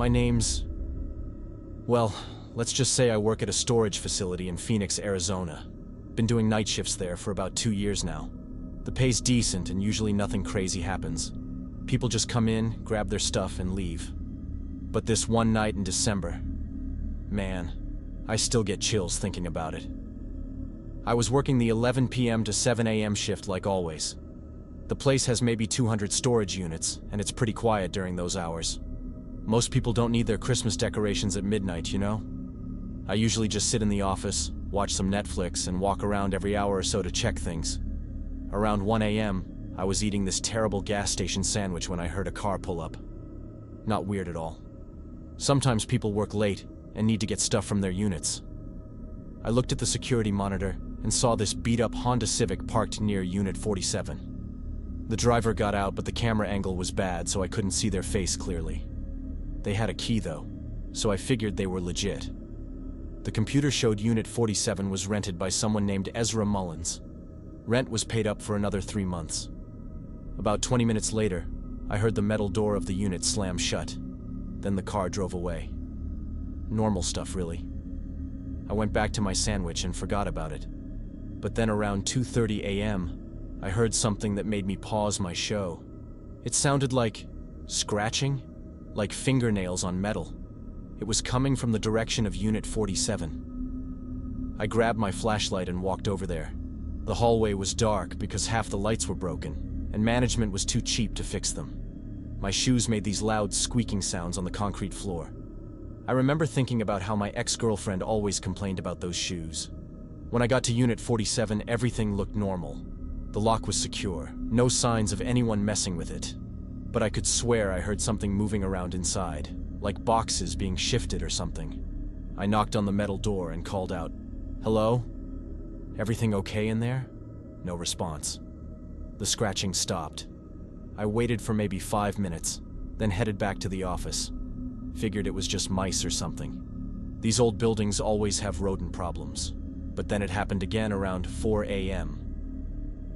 My name's... well, let's just say I work at a storage facility in Phoenix, Arizona. Been doing night shifts there for about 2 years now. The pay's decent and usually nothing crazy happens. People just come in, grab their stuff, and leave. But this one night in December, man, I still get chills thinking about it. I was working the 11 p.m. to 7 a.m. shift like always. The place has maybe 200 storage units, and it's pretty quiet during those hours. Most people don't need their Christmas decorations at midnight, you know? I usually just sit in the office, watch some Netflix, and walk around every hour or so to check things. Around 1 a.m., I was eating this terrible gas station sandwich when I heard a car pull up. Not weird at all. Sometimes people work late and need to get stuff from their units. I looked at the security monitor and saw this beat-up Honda Civic parked near Unit 47. The driver got out, but the camera angle was bad, so I couldn't see their face clearly. They had a key though, so I figured they were legit. The computer showed Unit 47 was rented by someone named 𝐬𝐮𝐬𝐫𝐿. Rent was paid up for another 3 months. About 20 minutes later, I heard the metal door of the unit slam shut. Then the car drove away. Normal stuff, really. I went back to my sandwich and forgot about it. But then around 2:30 a.m., I heard something that made me pause my show. It sounded like scratching, like fingernails on metal. It was coming from the direction of Unit 47. I grabbed my flashlight and walked over there. The hallway was dark because half the lights were broken, and management was too cheap to fix them. My shoes made these loud squeaking sounds on the concrete floor. I remember thinking about how my ex-girlfriend always complained about those shoes. When I got to Unit 47, everything looked normal. The lock was secure, no signs of anyone messing with it. But I could swear I heard something moving around inside, like boxes being shifted or something. I knocked on the metal door and called out, "Hello? Everything okay in there?" No response. The scratching stopped. I waited for maybe 5 minutes, then headed back to the office. Figured it was just mice or something. These old buildings always have rodent problems. But then it happened again around 4 a.m.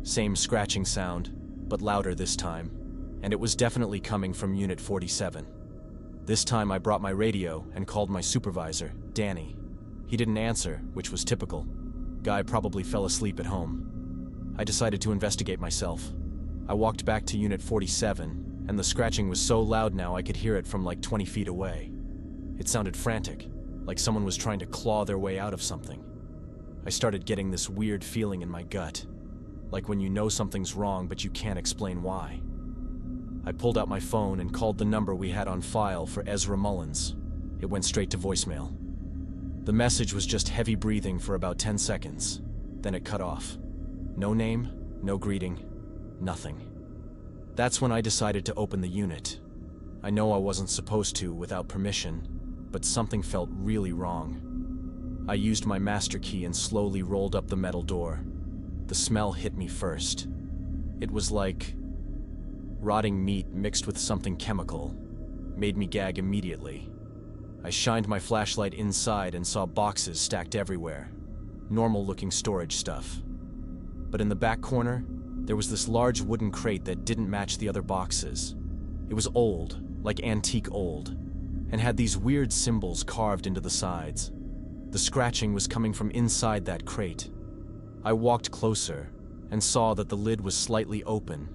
Same scratching sound, but louder this time, and it was definitely coming from Unit 47. This time I brought my radio and called my supervisor, Danny. He didn't answer, which was typical. Guy probably fell asleep at home. I decided to investigate myself. I walked back to Unit 47, and the scratching was so loud now I could hear it from like 20 feet away. It sounded frantic, like someone was trying to claw their way out of something. I started getting this weird feeling in my gut, like when you know something's wrong but you can't explain why. I pulled out my phone and called the number we had on file for 𝐬𝐿. It went straight to voicemail. The message was just heavy breathing for about 10 seconds, then it cut off. No name, no greeting, nothing. That's when I decided to open the unit. I know I wasn't supposed to without permission, but something felt really wrong. I used my master key and slowly rolled up the metal door. The smell hit me first. It was like rotting meat mixed with something chemical. Made me gag immediately. I shined my flashlight inside and saw boxes stacked everywhere. Normal-looking storage stuff. But in the back corner, there was this large wooden crate that didn't match the other boxes. It was old, like antique old, and had these weird symbols carved into the sides. The scratching was coming from inside that crate. I walked closer and saw that the lid was slightly open.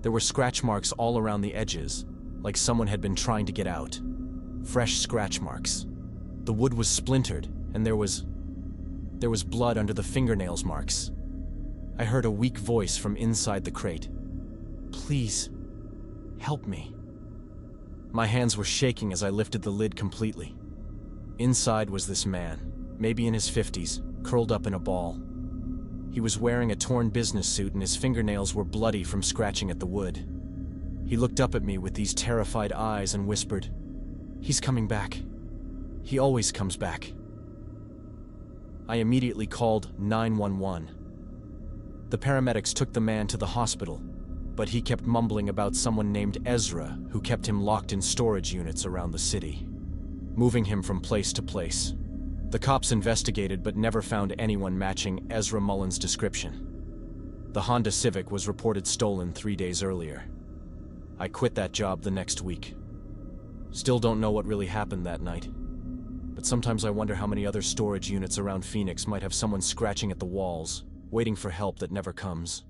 There were scratch marks all around the edges, like someone had been trying to get out. Fresh scratch marks. The wood was splintered, and there was blood under the fingernails marks. I heard a weak voice from inside the crate. "Please, help me." My hands were shaking as I lifted the lid completely. Inside was this man, maybe in his 50s, curled up in a ball. He was wearing a torn business suit and his fingernails were bloody from scratching at the wood. He looked up at me with these terrified eyes and whispered, "He's coming back. He always comes back." I immediately called 911. The paramedics took the man to the hospital, but he kept mumbling about someone named Ezra who kept him locked in storage units around the city, moving him from place to place. The cops investigated but never found anyone matching 𝐬𝐿's description. The Honda Civic was reported stolen 3 days earlier. I quit that job the next week. Still don't know what really happened that night. But sometimes I wonder how many other storage units around Phoenix might have someone scratching at the walls, waiting for help that never comes.